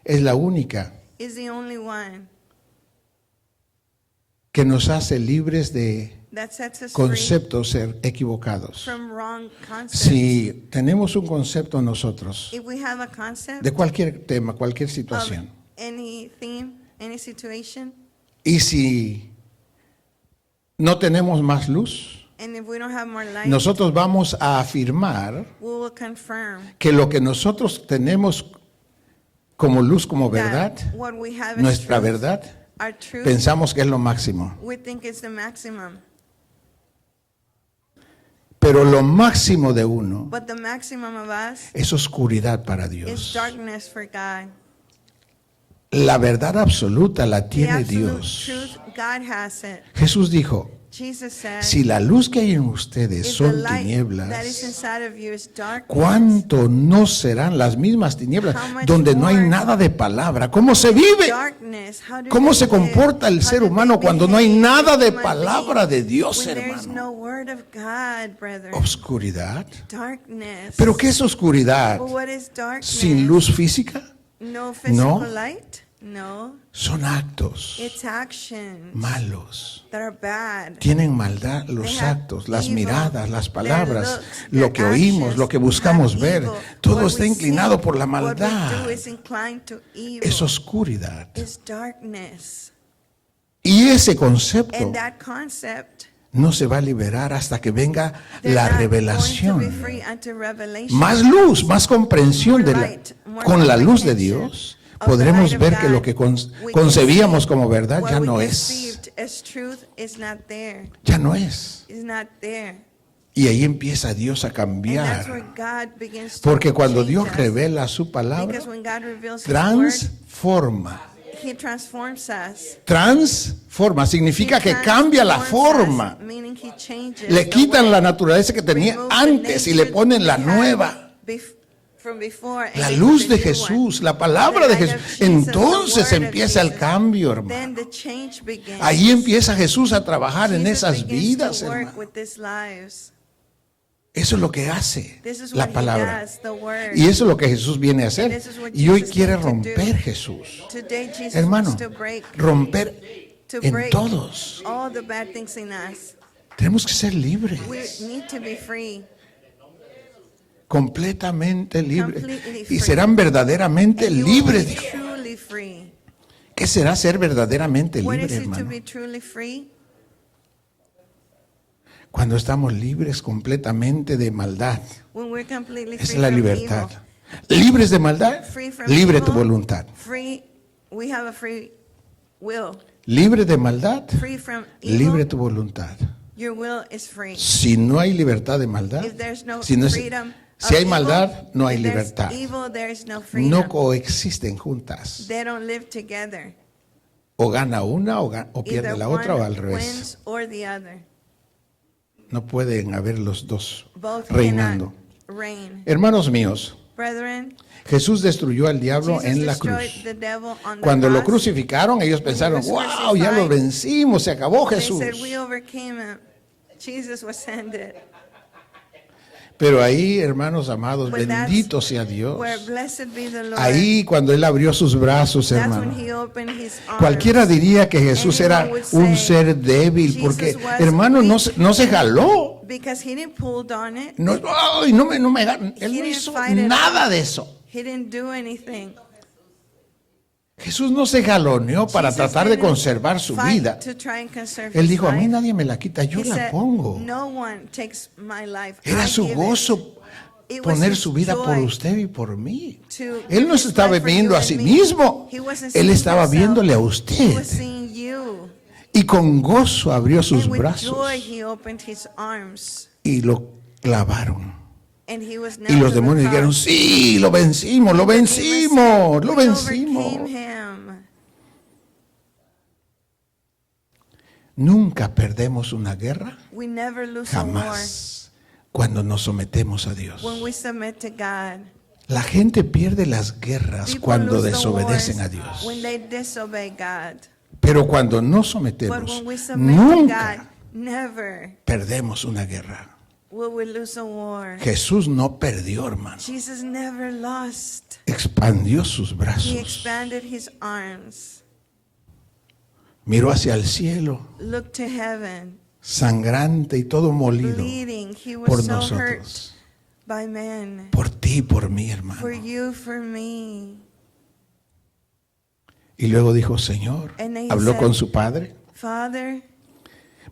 es la única is the only one que nos hace libres de that sets us free conceptos equivocados. from wrong concepts. Si tenemos un concepto nosotros If we have a concept de cualquier tema, cualquier of situación, any theme, any situation, y si no tenemos más luz, and if we don't have more light, nosotros vamos a afirmar we will confirm que lo que nosotros tenemos como luz, como verdad, that what we have is nuestra truth, verdad, our truth, pensamos que es lo máximo. we think it's the maximum. Pero lo máximo de uno But the maximum of us es oscuridad para is Dios. darkness for God. La verdad absoluta la The tiene absolute Dios. truth, God has it. Jesús dijo, Jesus said, si la luz que hay en ustedes if the son light that is tinieblas, inside of you is darkness, ¿cuánto no serán las mismas tinieblas How much donde no hay more nada de palabra? ¿Cómo se vive? darkness, how do ¿Cómo they se live? comporta el How ser do humano they cuando no hay behave nada de human palabra de beings Dios, when there is hermano? no word of God, brethren? Oscuridad. Darkness. ¿Pero qué es oscuridad? But what is darkness? ¿Sin luz física? No physical No. light? No. Son actos It's actions malos. that are bad. Tienen maldad los They have actos, las evil. miradas, las Their palabras, looks, lo their que oímos, actions lo que buscamos have ver. evil. Todo What está we inclinado see, por la what we maldad. do is inclined to evil. Es oscuridad. Is darkness. Y ese concepto And that concept, no se va a liberar hasta que venga they're la not going to be revelación. free until revelation. Más luz, más comprensión de con la luz de Dios. Podremos ver que lo que concebíamos como verdad ya no es. Ya no es. Y ahí empieza Dios a cambiar. Porque cuando Dios revela su palabra, transforma. Transforma significa que cambia la forma. Le quitan la naturaleza que tenía antes y le ponen la nueva. La luz de Jesús, la palabra de Jesús. Entonces empieza el cambio, hermano. Ahí empieza Jesús a trabajar en esas vidas, hermano. Eso es lo que hace la palabra. Y eso es lo que Jesús viene a hacer. Y hoy quiere romper Jesús. Hermano, romper en todos. Tenemos que ser libres. Completamente libres. Y serán verdaderamente libres. Dijo. ¿Qué será ser verdaderamente libre, hermano? Cuando estamos libres completamente de maldad. Esa es la libertad. Libres de maldad, libre tu voluntad. Libre de maldad, libre tu voluntad. Si no hay libertad de maldad, si hay maldad, no hay libertad. No coexisten juntas. O gana una o pierde la otra o al revés. No pueden haber los dos reinando. reign. Hermanos míos, Brethren, Jesús destruyó al diablo Jesus en la destroyed cruz. the devil on the Cuando lo cross. crucificaron, ellos pensaron, was wow, ya lo crucified, vencimos, se acabó They Jesús. said, we overcame him. Jesus was ascended. Pero ahí, hermanos amados, But that's bendito sea Dios. Where blessed be the Lord. Ahí cuando Él abrió sus brazos, That's hermano. when he opened his arms. Cualquiera diría que Jesús era Anyone would un say, ser débil, Jesus porque, was hermano, weak. no se jaló. Because he didn't pull on it. No, ay, no me, él He no didn't hizo fight it nada out. de eso. He didn't do anything. Jesús no se jaloneó para Jesus tratar de didn't conservar su fight vida. to try and conserve Él his dijo, a mí life. nadie me la quita, yo He la said, pongo. no one takes my life. Era I su give it. gozo It was poner his su vida por joy usted y por mí. to Él no give se his estaba life for viendo you a and sí me. mismo. He wasn't Él seeing estaba himself. viéndole a He usted. was seeing you. Y con gozo abrió sus And with brazos joy he opened his arms. y lo clavaron. And he was Y nailed los to the demonios dijeron, cross. sí, lo vencimos, lo And the demons vencimos, said, lo "We vencimos. overcame him." Nunca perdemos una guerra, We never lose a war jamás, cuando nos sometemos a Dios. when we submit to God. La gente pierde las guerras People cuando lose the desobedecen wars a Dios. when they disobey God. Pero cuando no But sometemos, when we submit to God, nunca never perdemos una guerra. will we lose a war. Jesús no perdió, hermano. Jesus never lost. Expandió sus He brazos, expanded his arms, miró hacia el cielo, looked to heaven, sangrante y todo molido bleeding. He was por so hurt nosotros, by men. por ti y por mí, For hermano. you, for me. Y luego dijo, Señor, And he habló said, con su padre, Father,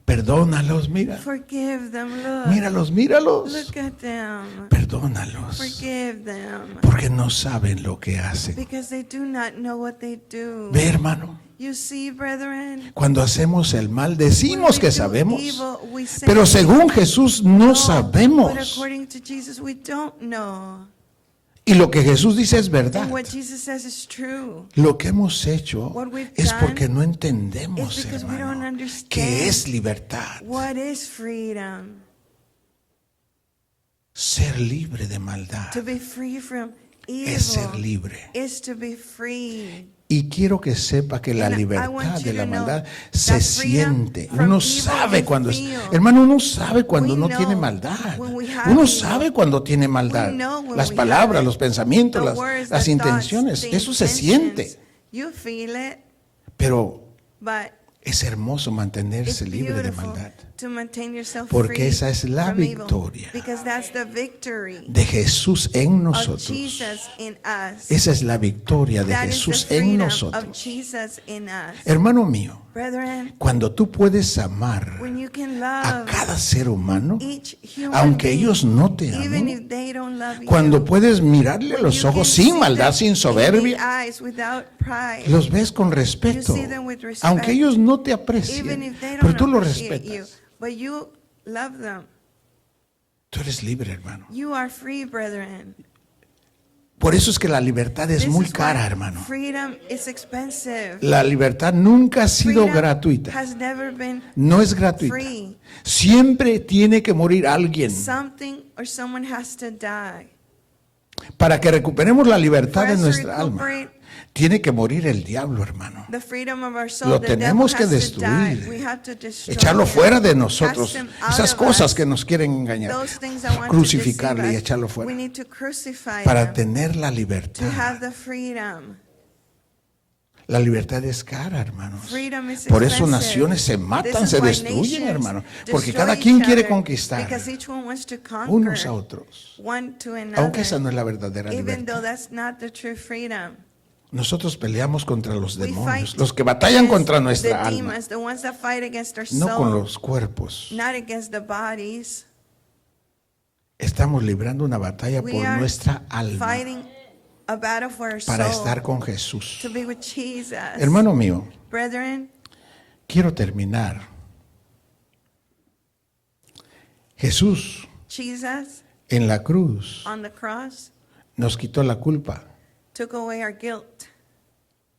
perdónalos, mira, forgive them. Look. míralos, míralos, Look at them. perdónalos, Forgive them. porque no saben lo que hacen. Because they do not know what they do. Ve, hermano, You see, brethren, cuando hacemos el mal when decimos we que do sabemos, evil, we say pero we según Jesús no know, But sabemos. according to Jesus, we don't know. Y lo que Jesús dice es And verdad. what Jesus says is true. Lo que hemos hecho What we've es done porque no It's entendemos, because we don't hermano, understand que es libertad. what is freedom. Ser libre de maldad To be free from es ser evil libre. is to be free. Y quiero que sepa que la And I libertad want you de la to know maldad that se freedom siente. from Uno evil sabe we cuando es. feel. Hermano, uno sabe cuando We no know tiene maldad. when we have Uno evil. sabe cuando tiene maldad. We know when Las we palabras, have it. los pensamientos, The las words, the intenciones. thoughts, the Eso se intentions. siente. You feel it, Pero but es hermoso it's mantenerse libre de beautiful maldad. to maintain yourself Porque free esa es la from evil. victoria Because that's the victory de Jesús en of nosotros. Jesus in us. Esa es la victoria de That is Jesús the en freedom of nosotros. Jesus in us. Hermano mío, Brethren, cuando tú puedes amar when you can a love cada ser humano, each human aunque being, ellos no te even amen, if they don't love you, cuando puedes mirarle a when los you can ojos see sin maldad, them sin in the soberbia, eyes without pride, los ves con respeto, You see them with respect. aunque ellos no te even aprecien, if they pero don't tú los appreciate you, respetas. but you love them. Tú eres libre, hermano. You are free, brethren. Por eso es que la libertad es This muy is cara, why hermano. freedom is expensive. La libertad nunca ha sido Freedom gratuita. has never been No es gratuita. free. Siempre tiene que morir alguien Something or someone has to die. para que recuperemos la libertad For de us to nuestra alma. recuperate Tiene que morir el diablo, hermano. the freedom of our soul, Lo the devil tenemos que has to die. destruir. We have to destroy Echarlo him. fuera de Cast nosotros. him out Esas of cosas us. que nos quieren engañar. Those things that want to Crucificarle y deceive us, echarlo we fuera. need to crucify Para him tener la to libertad. have the freedom. La libertad es cara, hermanos. Freedom is Por eso expensive. naciones se This matan, is se why destruyen, nations hermano. Porque destroy cada quien each quiere other, conquistar because each one wants to conquer unos a otros. one to another. Aunque esa no es la verdadera Even though libertad. that's not the true freedom. Nosotros peleamos contra los We demonios, fight los que batallan against contra nuestra the alma, demons, the ones that fight against our no con soul, los cuerpos. not against the bodies. Estamos librando una batalla We por are nuestra alma fighting a battle for our para soul, estar con Jesús. to be with Jesus. Hermano mío, Brethren, quiero terminar. Jesús Jesus en la cruz on the cross nos quitó la culpa, took away our guilt,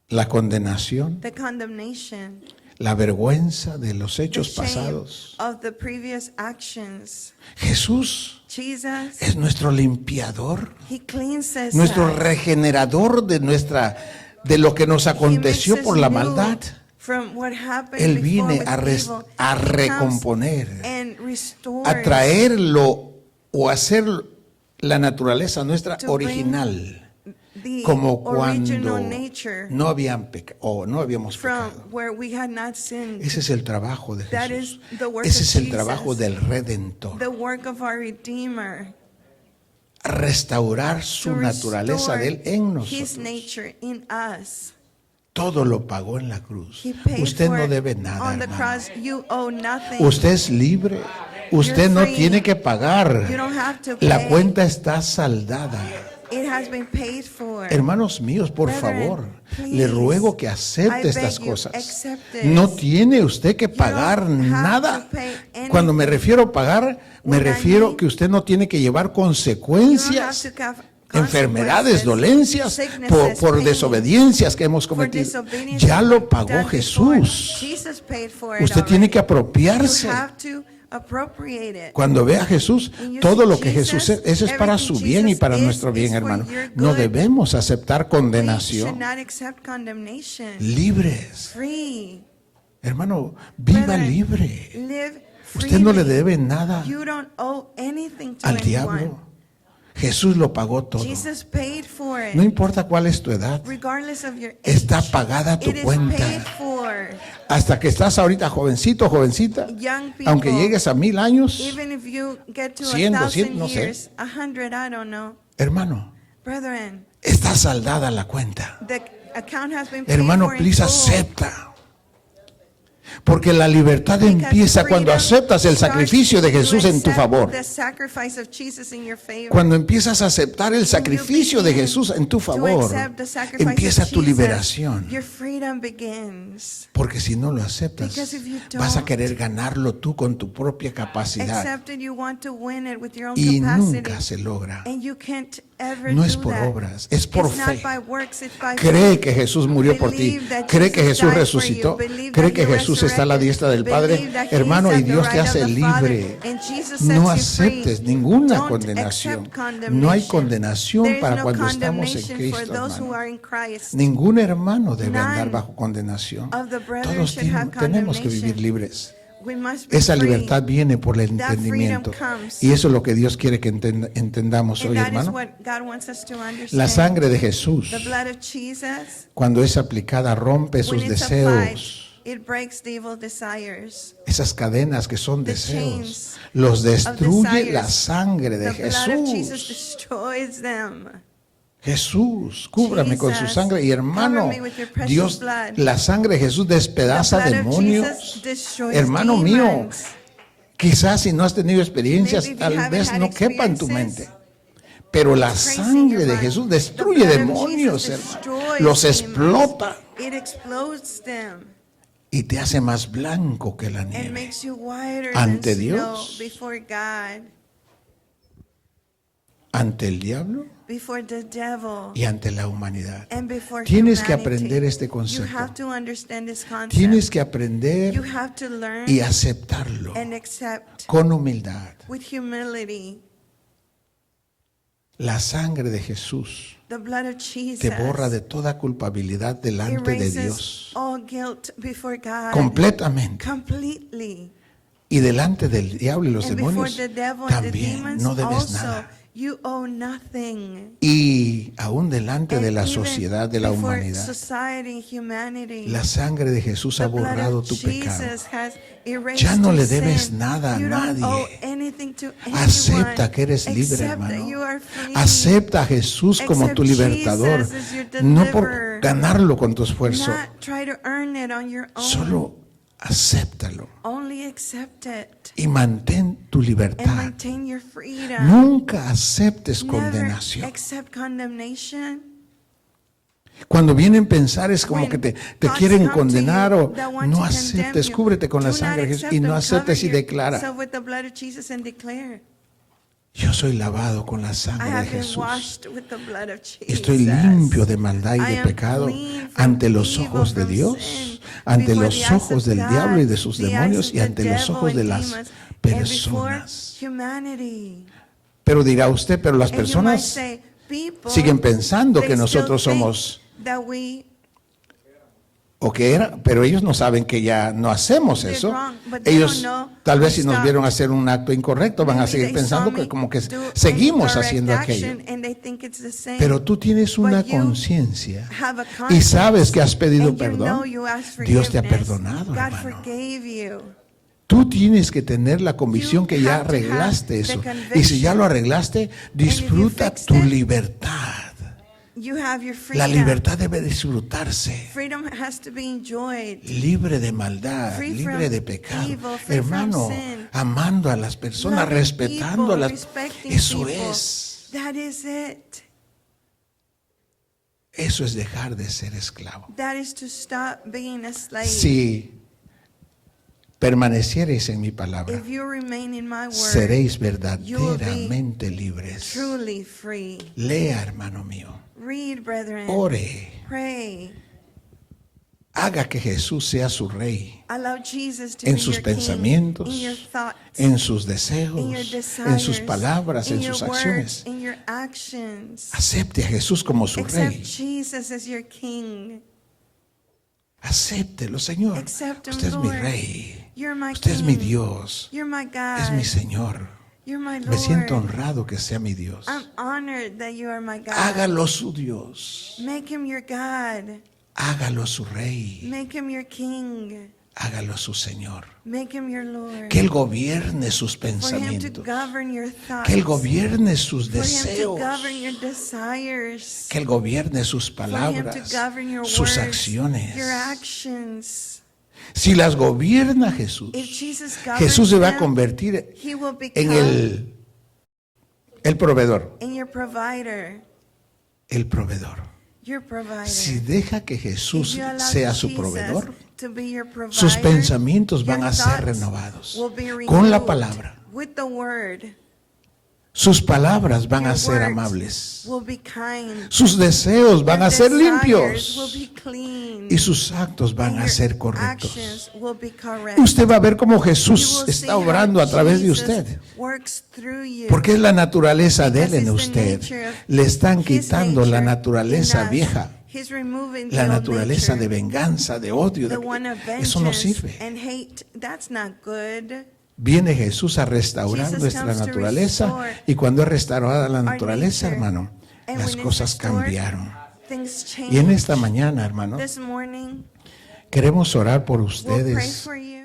la condenación, the condemnation, la vergüenza de los the hechos shame pasados. of the previous actions. Jesús Jesus, es nuestro limpiador, He cleanses nuestro us. regenerador de lo que nos He aconteció makes por us la new maldad. from what happened Él before viene with a evil. a He comes recomponer, and restores, a traerlo o hacer la naturaleza nuestra To bring original, the como original cuando nature no habíamos from pecado. where we had not sinned. Ese es el trabajo de That Jesús. is the work Ese of es el Jesus. trabajo del Redentor. The work of our Redeemer. Restaurar su To naturaleza de Él en His nosotros. nature in us. Todo lo pagó en la cruz. He paid Usted for no it debe nada, on the hermano. cross. You owe nothing. Usted es libre. Usted no free. tiene que pagar. You don't have to La pay. cuenta está saldada. It has been paid for. Hermanos míos, por Brethren, favor, please, le ruego que I acepte beg estas you, cosas. accept this. No tiene usted que don't pagar have nada. to pay anything. Cuando me refiero a pagar, me When I refiero mean- que usted no tiene que llevar You don't have consecuencias, to have enfermedades, consequences, dolencias, sicknesses, por pain, desobediencias que hemos for cometido. disobedience Ya that lo we've pagó done before. Jesús. Jesus paid for it Usted tiene que already. apropiarse. You have to appropriate it. Cuando ve a Jesús, When you todo see lo que Jesús Jesus, es, eso es para su everything bien y Jesus para is nuestro bien, for hermano. your No good. debemos aceptar We should condenación. not accept condemnation. Libres. Free. Hermano, viva Brethren, libre. Live Usted no le freely. debe nada You don't owe anything to al anyone. diablo. Jesús lo pagó todo. Jesus paid for it. No importa cuál es tu edad, Regardless of your age. está pagada tu It is cuenta. paid for. Hasta que estás ahorita jovencito, jovencita, Young people, aunque llegues a 1000 años, even if you get to 100, 1,000 200, no sé. years, 100, I don't know. hermano, Brethren, está saldada la cuenta. the account has been paid Hermano, for in please full. acepta. Porque la libertad Because empieza cuando freedom aceptas el starts sacrificio de when you Jesús en tu accept favor. the sacrifice of Jesus in your favor. Cuando empiezas a aceptar el sacrificio de Jesús en tu To favor, accept the sacrifice empieza of tu Jesus, liberación. Your freedom begins. Porque si no lo aceptas, Because if you vas a don't querer ganarlo tú con tu propia capacidad. Accept it, you want to win it with your own Y capacity. nunca se logra. And you can't ever No do es por that. obras, es por It's fe. not by works, it's by Cree faith. que Jesús murió por ti. Believe that Cree que Jesus Jesús died for resucitó. you. Believe Cree that que he Jesús está a la diestra del Padre. Believe that he Hermano, is y at the Dios te right of hace the libre. Father. And Jesus No sets you free. aceptes ninguna Don't condenación. accept condemnation. No hay condenación There is para no cuando estamos en condemnation Cristo, for those who hermano. are in Christ. Ningún hermano debe None andar bajo condenación. of the brethren Todos should have tenemos que condemnation. vivir libres. We must be Esa free. libertad viene por el That entendimiento. freedom comes. Y eso es lo que Dios quiere que entendamos And hoy, that is hermano. what God wants us to understand. La sangre de Jesús, The blood of Jesus, cuando es aplicada, rompe when sus it's applied, deseos. it breaks the evil desires. Esas cadenas que son The deseos, chains los of destruye desires. la sangre de The blood of Jesus Jesús. destroys them. Jesús, cúbrame con su Jesus, sangre. Y hermano, cover me with your precious Dios, blood. la sangre de Jesús despedaza The blood of demonios. Jesus destroys Hermano mío, demons. quizás si no has tenido experiencias, Maybe if you tal haven't vez had no quepa en tu experiences, mente. Pero la trace in sangre your de mind. Jesús The destruye blood of demonios, Jesus hermano. destroys Los demons. explota It explodes them y te hace más blanco que la and nieve. makes you whiter Ante than Dios. snow before God, Ante el diablo before the devil, y ante la humanidad. and before Tienes que humanity. aprender este You concepto. have to understand this concept. Tienes que aprender You have to learn y aceptarlo and accept con humildad. with humility. La sangre de Jesús The blood of Jesus te borra de toda culpabilidad delante de erases Dios. all guilt before God Completamente. completely. Y delante del diablo y los And before demonios the devil and the también demons no debes also, nada. you owe nothing. Y aún delante de And la even sociedad, de la before humanidad, society and humanity, la sangre de Jesús ha the blood borrado of tu pecado. Jesus has erased Ya no your le debes sin. nada a You don't owe nadie. anything to Acepta anyone. que eres libre, Accept that hermano. you are free. Acepta a Jesús como tu Accept libertador. Jesus as your No por deliverer. ganarlo con tu esfuerzo. Not try to earn it on your own. Solo acéptalo Only accept it y mantén tu and libertad. maintain your freedom. Nunca aceptes Never condenación. accept condemnation. Cuando vienen a pensar es como When que te thoughts quieren come to condenar you o that want no to aceptes, condemn you, cúbrete con la do not sangre de Jesús accept y no them. aceptes y Cover declara, yourself with the blood of Jesus and declare, yo soy lavado con la I sangre de have been Jesús. washed with the blood of Jesus. Estoy limpio de maldad y I de am pecado clean from ante los evil, ojos de from Dios. sin. ante before los the eyes ojos of del God, diablo y de sus the eyes demonios of y the ante los devil ojos de and las demons, and before personas. humanity. Pero dirá usted, pero las And you might personas say, people, siguen pensando they que still nosotros think somos, that we, o que era, pero ellos no saben que ya no hacemos They're eso. wrong, but they Ellos don't know tal vez we si nos stopped. vieron hacer un acto incorrecto van a maybe seguir they pensando saw que me como que do seguimos incorrect haciendo aquello. action and they think it's the same. Pero tú tienes una But you conciencia have a y conscience, sabes que has pedido and you know perdón. you asked Dios te ha forgiveness. perdonado, God hermano. forgave you. Tú tienes que tener la convicción You que ya have to have arreglaste the eso. conviction. Y si ya lo arreglaste, disfruta fixed tu it, libertad. You have your La freedom. libertad debe disfrutarse. Freedom has to be enjoyed. Libre de maldad, Free libre from de pecado. evil, free Hermano, from sin. amando a las personas, Loving respetándolas. people, respecting Eso people. es. That is it. Eso es dejar de ser esclavo. That is to stop being a slave. Si permaneciereis en mi palabra, If you remain in my word, seréis you will verdaderamente libres. truly free. Lea, hermano mío. Read, brethren. Ore. Pray. Haga que Jesús sea su rey Allow Jesus to en be sus your king, pensamientos, in your thoughts, en sus in your deseos, desires, en sus palabras, in en your sus words, acciones. in your actions. Acepte a Jesús como su Accept rey. Jesus as your king. Acéptelo, Señor. Accept him, Usted es mi Lord. rey. You're my Usted es mi king. Dios. You're my God. Es mi Señor. You're my Lord. Me siento honrado que sea mi Dios. I'm honored that you are my God. Hágalo su Dios. Make him your God. Hágalo su rey. Make him your king. Hágalo su Señor. Make him your Lord. Que Él gobierne sus For him to pensamientos. govern your thoughts. Que Él gobierne sus For him to deseos. govern your desires. Que Él gobierne sus For him palabras, to govern your sus words, acciones. your actions. Si las gobierna Jesús, If Jesus governs Jesús se va a them, convertir he will en become el proveedor. in your provider. El proveedor. Your provider. Si deja que If Jesús you allow sea su Jesus proveedor, to be your provider, sus pensamientos van your a ser thoughts renovados will be con la renewed palabra. with the word. Sus palabras van Your a ser words amables. will be kind. Sus deseos van Your a ser desires limpios. will be clean. Y sus actos van And a your ser correctos. actions will be correct. Usted va a ver cómo You Jesús will está see how obrando a través de Jesus usted. works through you. Porque es la naturaleza de Él Because en it's the usted. nature of Le están His quitando la nature naturaleza in us. vieja, He's removing the la old naturaleza nature, de venganza, de odio. the one of Eso no vengeance sirve. and hate. That's not good. Viene Jesús a restaurar Jesus nuestra comes to naturaleza restore y cuando es restaurada la our naturaleza, nature. hermano, And las when it's cosas restored, cambiaron. Things change. Y en esta mañana, hermano, This morning, queremos orar por we'll pray ustedes for you.